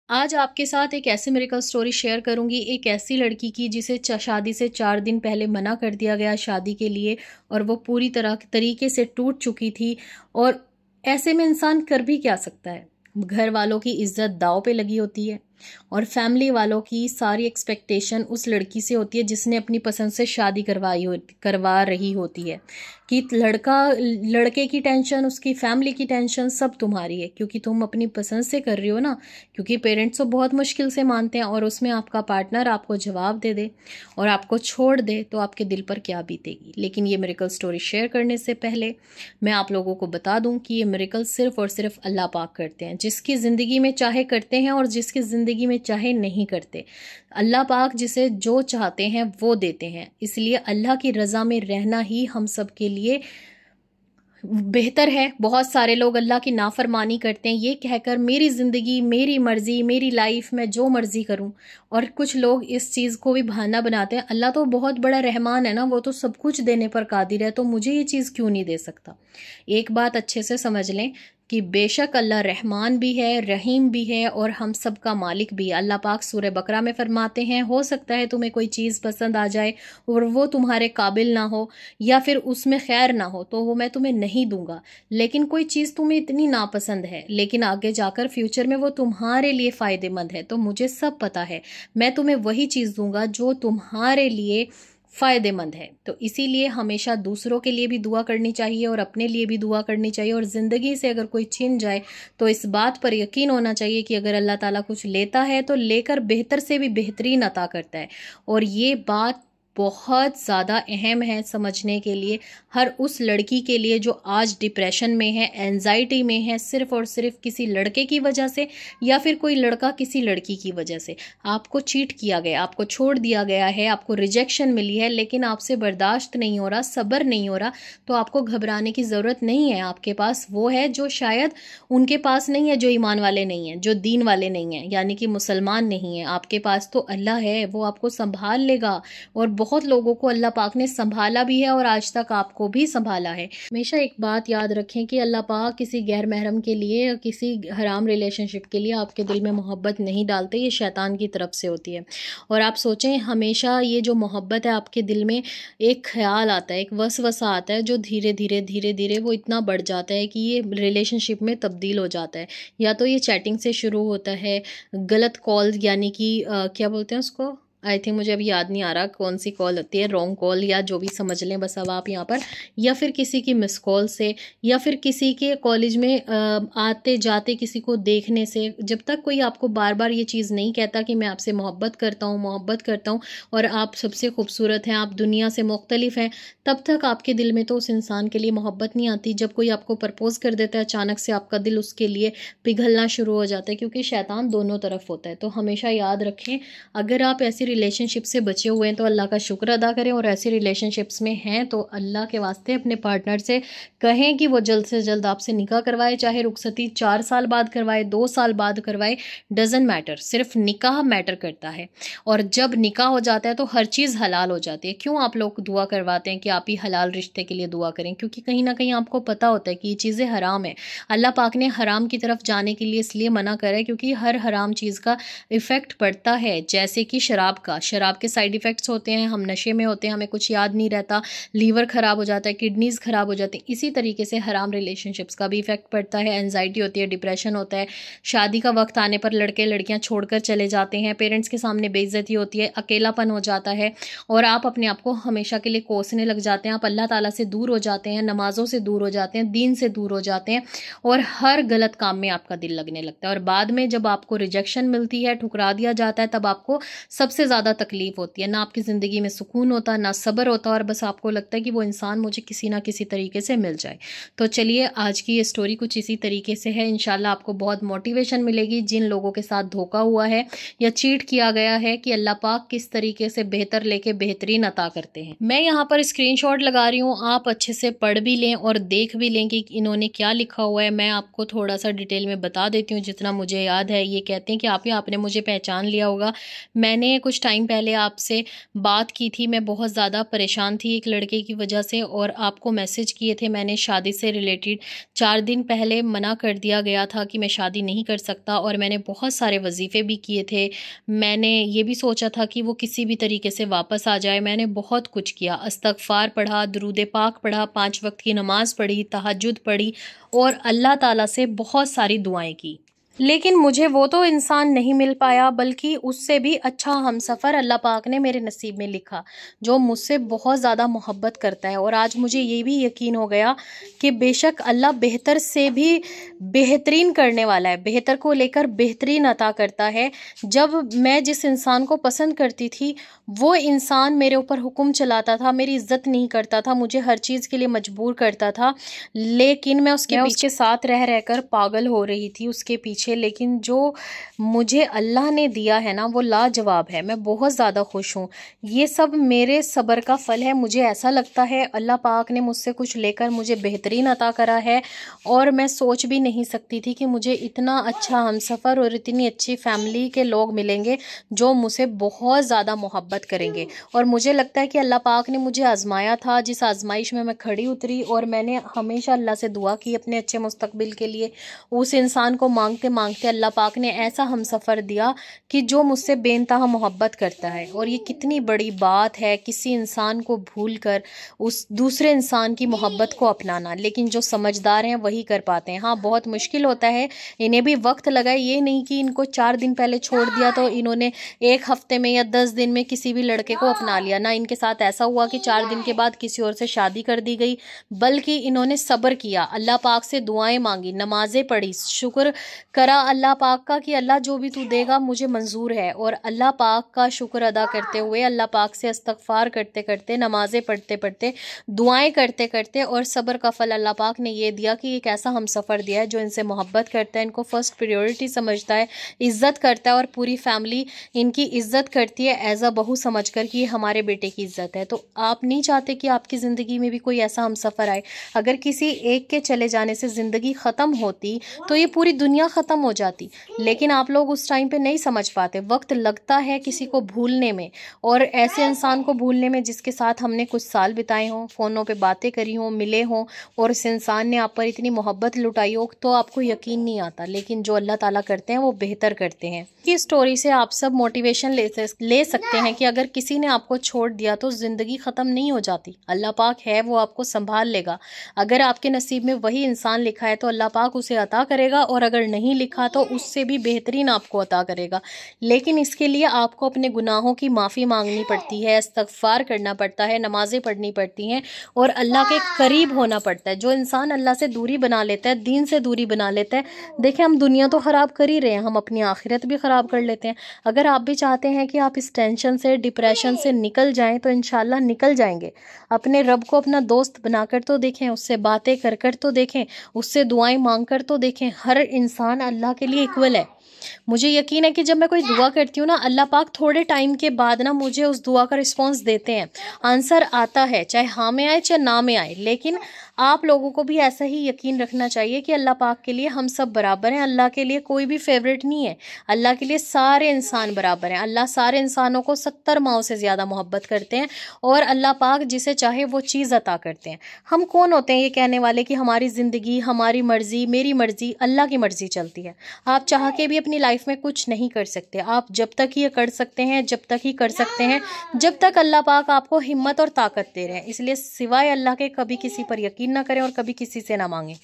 आज आपके साथ एक ऐसी मिरेकल स्टोरी शेयर करूंगी, एक ऐसी लड़की की जिसे शादी से 4 दिन पहले मना कर दिया गया शादी के लिए, और वो पूरी तरह तरीके से टूट चुकी थी। और ऐसे में इंसान कर भी क्या सकता है। घर वालों की इज्जत दांव पे लगी होती है, और फैमिली वालों की सारी एक्सपेक्टेशन उस लड़की से होती है जिसने अपनी पसंद से शादी करवा रही होती है। कि लड़के की टेंशन, उसकी फैमिली की टेंशन सब तुम्हारी है, क्योंकि तुम अपनी पसंद से कर रही हो ना। क्योंकि पेरेंट्स तो बहुत मुश्किल से मानते हैं, और उसमें आपका पार्टनर आपको जवाब दे दे और आपको छोड़ दे तो आपके दिल पर क्या बीतेगी। लेकिन ये मिरेकल स्टोरी शेयर करने से पहले मैं आप लोगों को बता दूं कि ये मिरेकल सिर्फ और सिर्फ अल्लाह पाक करते हैं, जिसकी ज़िंदगी में चाहे करते हैं और जिसकी ज़िंदगी में चाहे नहीं करते। अल्लाह पाक जिसे जो चाहते हैं वो देते हैं, इसलिए अल्लाह की रज़ा में रहना ही हम सब के लिए बेहतर है। बहुत सारे लोग अल्लाह की नाफरमानी करते हैं ये कहकर मेरी ज़िंदगी मेरी मर्ज़ी, मेरी लाइफ में जो मर्ज़ी करूं। और कुछ लोग इस चीज़ को भी बहाना बनाते हैं, अल्लाह तो बहुत बड़ा रहमान है ना, वो तो सब कुछ देने पर कादिर है, तो मुझे ये चीज़ क्यों नहीं दे सकता। एक बात अच्छे से समझ लें कि बेशक अल्लाह रहमान भी है, रहीम भी है, और हम सब का मालिक भी है। अल्लाह पाक सूरह बकरा में फरमाते हैं, हो सकता है तुम्हें कोई चीज़ पसंद आ जाए और वो तुम्हारे काबिल ना हो, या फिर उसमें खैर ना हो, तो वो मैं तुम्हें नहीं दूंगा। लेकिन कोई चीज़ तुम्हें इतनी नापसंद है, लेकिन आगे जाकर फ्यूचर में वो तुम्हारे लिए फ़ायदेमंद है, तो मुझे सब पता है, मैं तुम्हें वही चीज़ दूंगा जो तुम्हारे लिए फ़ायदेमंद है। तो इसीलिए हमेशा दूसरों के लिए भी दुआ करनी चाहिए और अपने लिए भी दुआ करनी चाहिए। और ज़िंदगी से अगर कोई छिन जाए तो इस बात पर यकीन होना चाहिए कि अगर अल्लाह ताला कुछ लेता है तो लेकर बेहतर से भी बेहतरीन अता करता है। और ये बात बहुत ज़्यादा अहम है समझने के लिए, हर उस लड़की के लिए जो आज डिप्रेशन में है, एंजाइटी में है, सिर्फ़ और सिर्फ किसी लड़के की वजह से, या फिर कोई लड़का किसी लड़की की वजह से। आपको चीट किया गया, आपको छोड़ दिया गया है, आपको रिजेक्शन मिली है, लेकिन आपसे बर्दाश्त नहीं हो रहा, सब्र नहीं हो रहा, तो आपको घबराने की ज़रूरत नहीं है। आपके पास वो है जो शायद उनके पास नहीं है, जो ईमान वाले नहीं हैं, जो दीन वाले नहीं हैं, यानी कि मुसलमान नहीं है। आपके पास तो अल्लाह है, वो आपको संभाल लेगा। और बहुत लोगों को अल्लाह पाक ने संभाला भी है, और आज तक आपको भी संभाला है। हमेशा एक बात याद रखें कि अल्लाह पाक किसी गैर महरम के लिए या किसी हराम रिलेशनशिप के लिए आपके दिल में मोहब्बत नहीं डालते, ये शैतान की तरफ से होती है। और आप सोचें, हमेशा ये जो मोहब्बत है आपके दिल में, एक ख्याल आता है, एक वसवसा आता है, जो धीरे धीरे धीरे धीरे वो इतना बढ़ जाता है कि ये रिलेशनशिप में तब्दील हो जाता है। या तो ये चैटिंग से शुरू होता है, गलत कॉल, यानी कि क्या बोलते हैं उसको, आई थिंक मुझे अभी याद नहीं आ रहा कौन सी कॉल होती है, रॉन्ग कॉल या जो भी समझ लें बस अब आप यहाँ पर, या फिर किसी की मिस कॉल से, या फिर किसी के कॉलेज में आते जाते किसी को देखने से। जब तक कोई आपको बार बार ये चीज़ नहीं कहता कि मैं आपसे मोहब्बत करता हूँ, मोहब्बत करता हूँ, और आप सबसे खूबसूरत हैं, आप दुनिया से मुख्तलिफ हैं, तब तक आपके दिल में तो उस इंसान के लिए मोहब्बत नहीं आती। जब कोई आपको प्रपोज कर देता है अचानक से, आपका दिल उसके लिए पिघलना शुरू हो जाता है, क्योंकि शैतान दोनों तरफ होता है। तो हमेशा याद रखें, अगर आप ऐसी रिलेशनशिप से बचे हुए हैं तो अल्लाह का शुक्र अदा करें, और ऐसी रिलेशनशिप्स में हैं तो अल्लाह के वास्ते अपने पार्टनर से कहें कि वो जल्द से जल्द आपसे निकाह करवाए, चाहे रुखसती 4 साल बाद करवाए, 2 साल बाद करवाए, डजंट मैटर, सिर्फ निकाह मैटर करता है। और जब निकाह हो जाता है तो हर चीज़ हलाल हो जाती है। क्यों आप लोग दुआ करवाते हैं कि आप ही हलाल रिश्ते के लिए दुआ करें? क्योंकि कहीं ना कहीं आपको पता होता है कि ये चीज़ें हराम है। अल्लाह पाक ने हराम की तरफ जाने के लिए इसलिए मना करा है क्योंकि हर हराम चीज़ का इफ़ेक्ट पड़ता है। जैसे कि शराब के साइड इफ़ेक्ट्स होते हैं, हम नशे में होते हैं, हमें कुछ याद नहीं रहता, लीवर ख़राब हो जाता है, किडनीज़ ख़राब हो जाती हैं। इसी तरीके से हराम रिलेशनशिप्स का भी इफ़ेक्ट पड़ता है, एंजाइटी होती है, डिप्रेशन होता है। शादी का वक्त आने पर लड़के लड़कियां छोड़कर चले जाते हैं, पेरेंट्स के सामने बेइज्जती होती है, अकेलापन हो जाता है, और आप अपने आप को हमेशा के लिए कोसने लग जाते हैं। आप अल्लाह ताला से दूर हो जाते हैं, नमाज़ों से दूर हो जाते हैं, दीन से दूर हो जाते हैं, और हर गलत काम में आपका दिल लगने लगता है। और बाद में जब आपको रिजेक्शन मिलती है, ठुकरा दिया जाता है, तब आपको सबसे ज़्यादा तकलीफ होती है। ना आपकी ज़िंदगी में सुकून होता, ना सब्र होता, और बस आपको लगता है कि वो इंसान मुझे किसी ना किसी तरीके से मिल जाए। तो चलिए, आज की ये स्टोरी कुछ इसी तरीके से है। इंशाल्लाह आपको बहुत मोटिवेशन मिलेगी जिन लोगों के साथ धोखा हुआ है या चीट किया गया है, कि अल्लाह पाक किस तरीके से बेहतर लेके बेहतरीन अता करते हैं। मैं यहाँ पर स्क्रीनशॉट लगा रही हूँ, आप अच्छे से पढ़ भी लें और देख भी लें कि इन्होंने क्या लिखा हुआ है। मैं आपको थोड़ा सा डिटेल में बता देती हूँ जितना मुझे याद है। ये कहते हैं कि आपने मुझे पहचान लिया होगा, मैंने कुछ कुछ टाइम पहले आपसे बात की थी, मैं बहुत ज़्यादा परेशान थी एक लड़के की वजह से और आपको मैसेज किए थे मैंने शादी से रिलेटेड। 4 दिन पहले मना कर दिया गया था कि मैं शादी नहीं कर सकता और मैंने बहुत सारे वजीफ़े भी किए थे। मैंने ये भी सोचा था कि वो किसी भी तरीके से वापस आ जाए। मैंने बहुत कुछ किया, इस्तग़फ़ार पढ़ा, दुरूद पाक पढ़ा, 5 वक़्त की नमाज़ पढ़ी, तहज्जुद पढ़ी और अल्लाह ताला से बहुत सारी दुआएँ की। लेकिन मुझे वो तो इंसान नहीं मिल पाया, बल्कि उससे भी अच्छा हमसफ़र अल्लाह पाक ने मेरे नसीब में लिखा, जो मुझसे बहुत ज़्यादा मोहब्बत करता है। और आज मुझे ये भी यकीन हो गया कि बेशक अल्लाह बेहतर से भी बेहतरीन करने वाला है, बेहतर को लेकर बेहतरीन अता करता है। जब मैं जिस इंसान को पसंद करती थी, वो इंसान मेरे ऊपर हुक्म चलाता था, मेरी इज़्ज़त नहीं करता था, मुझे हर चीज़ के लिए मजबूर करता था, लेकिन मैं उसके साथ रह रहकर पागल हो रही थी उसके पीछे। लेकिन जो मुझे अल्लाह ने दिया है ना, वो लाजवाब है। मैं बहुत ज़्यादा खुश हूँ। ये सब मेरे सब्र का फल है। मुझे ऐसा लगता है अल्लाह पाक ने मुझसे कुछ लेकर मुझे बेहतरीन अता करा है और मैं सोच भी नहीं सकती थी कि मुझे इतना अच्छा हमसफ़र और इतनी अच्छी फैमिली के लोग मिलेंगे जो मुझसे बहुत ज़्यादा मोहब्बत करेंगे। और मुझे लगता है कि अल्लाह पाक ने मुझे आज़माया था, जिस आज़माइश में मैं खड़ी उतरी और मैंने हमेशा अल्लाह से दुआ की अपने अच्छे मुस्तकबिल के लिए। उस इंसान को मांगते मांगते अल्लाह पाक ने ऐसा हमसफ़र दिया कि जो मुझसे बेइंतहा मोहब्बत करता है। और ये कितनी बड़ी बात है किसी इंसान को भूलकर उस दूसरे इंसान की मोहब्बत को अपनाना। लेकिन जो समझदार हैं वही कर पाते हैं। हाँ, बहुत मुश्किल होता है, इन्हें भी वक्त लगा। ये नहीं कि इनको 4 दिन पहले छोड़ दिया तो इन्होंने 1 हफ्ते में या 10 दिन में किसी भी लड़के को अपना लिया। ना इनके साथ ऐसा हुआ कि 4 दिन के बाद किसी और से शादी कर दी गई, बल्कि इन्होंने सब्र किया, अल्लाह पाक से दुआएं मांगी, नमाजें पढ़ी, शुक्र करा अल्लाह पाक का कि अल्लाह जो भी तू देगा मुझे मंजूर है। और अल्लाह पाक का शुक्र अदा करते हुए, अल्लाह पाक से इस्तग़फ़ार करते करते, नमाजें पढ़ते पढ़ते, दुआएं करते करते और सब्र का फल अल्लाह पाक ने ये दिया कि एक ऐसा हमसफ़र दिया है जो इनसे मोहब्बत करता है, इनको फ़र्स्ट प्रायोरिटी समझता है, इज़्ज़त करता है और पूरी फैमिली इनकी इज़्ज़त करती है एज़ अ बहू समझकर कि ये हमारे बेटे की इज़्ज़त है। तो आप नहीं चाहते कि आपकी ज़िंदगी में भी कोई ऐसा हमसफ़र आए। अगर किसी एक के चले जाने से ज़िंदगी ख़त्म होती तो ये पूरी दुनिया ख़त्म हो जाती, लेकिन आप लोग उस टाइम पे नहीं समझ पाते। वक्त लगता है किसी को भूलने में, और ऐसे इंसान को भूलने में जिसके साथ हमने कुछ साल बिताए हों, फ़ोनों पे बातें करी हों, मिले हों और उस इंसान ने आप पर इतनी मोहब्बत लुटाई हो, तो आपको यकीन नहीं आता। लेकिन जो अल्लाह ताला करते हैं वो बेहतर करते हैं। इस स्टोरी से आप सब मोटिवेशन ले सकते हैं कि अगर किसी ने आपको छोड़ दिया तो ज़िंदगी ख़त्म नहीं हो जाती। अल्लाह पाक है, वो आपको संभाल लेगा। अगर आपके नसीब में वही इंसान लिखा है तो अल्लाह पाक उसे अता करेगा, और अगर नहीं लिखा तो उससे भी बेहतरीन आपको अता करेगा। लेकिन इसके लिए आपको अपने गुनाहों की माफ़ी मांगनी पड़ती है, इस्तग़फ़ार करना पड़ता है, नमाज़ें पढ़नी पड़ती हैं और अल्लाह के करीब होना पड़ता है। जो इंसान अल्लाह से दूरी बना लेता है, दीन से दूरी बना लेता है, देखें हम दुनिया तो ख़राब कर ही रहे हैं, हम अपनी आखिरत भी ख़राब कर लेते हैं। अगर आप भी चाहते हैं कि आप इस टेंशन से, डिप्रेशन से निकल जाएं, तो इंशाल्लाह निकल जाएंगे। अपने रब को अपना दोस्त बनाकर तो देखें, उससे बातें कर कर तो देखें, उससे दुआएं मांग कर तो देखें। हर इंसान अल्लाह के लिए इक्वल है। मुझे यकीन है कि जब मैं कोई दुआ करती हूँ ना, अल्लाह पाक थोड़े टाइम के बाद ना मुझे उस दुआ का रिस्पॉन्स देते हैं, आंसर आता है, चाहे हाँ में आए चाहे ना में आए। लेकिन आप लोगों को भी ऐसा ही यकीन रखना चाहिए कि अल्लाह पाक के लिए हम सब बराबर हैं। अल्लाह के लिए कोई भी फेवरेट नहीं है। अल्लाह के लिए सारे इंसान बराबर हैं। अल्लाह सारे इंसानों को 70 माओं से ज़्यादा मोहब्बत करते हैं और अल्लाह पाक जिसे चाहे वो चीज़ अता करते हैं। हम कौन होते हैं ये कहने वाले कि हमारी ज़िंदगी, हमारी मर्ज़ी, मेरी मर्ज़ी? अल्लाह की मर्ज़ी चलती है। आप चाह के भी अपनी लाइफ में कुछ नहीं कर सकते। आप जब तक ये कर सकते हैं, जब तक ही कर सकते हैं, जब तक अल्लाह पाक आपको हिम्मत और ताकत दे रहे हैं। इसलिए सिवाय अल्लाह के कभी किसी पर यकीन ना करें और कभी किसी से ना मांगें।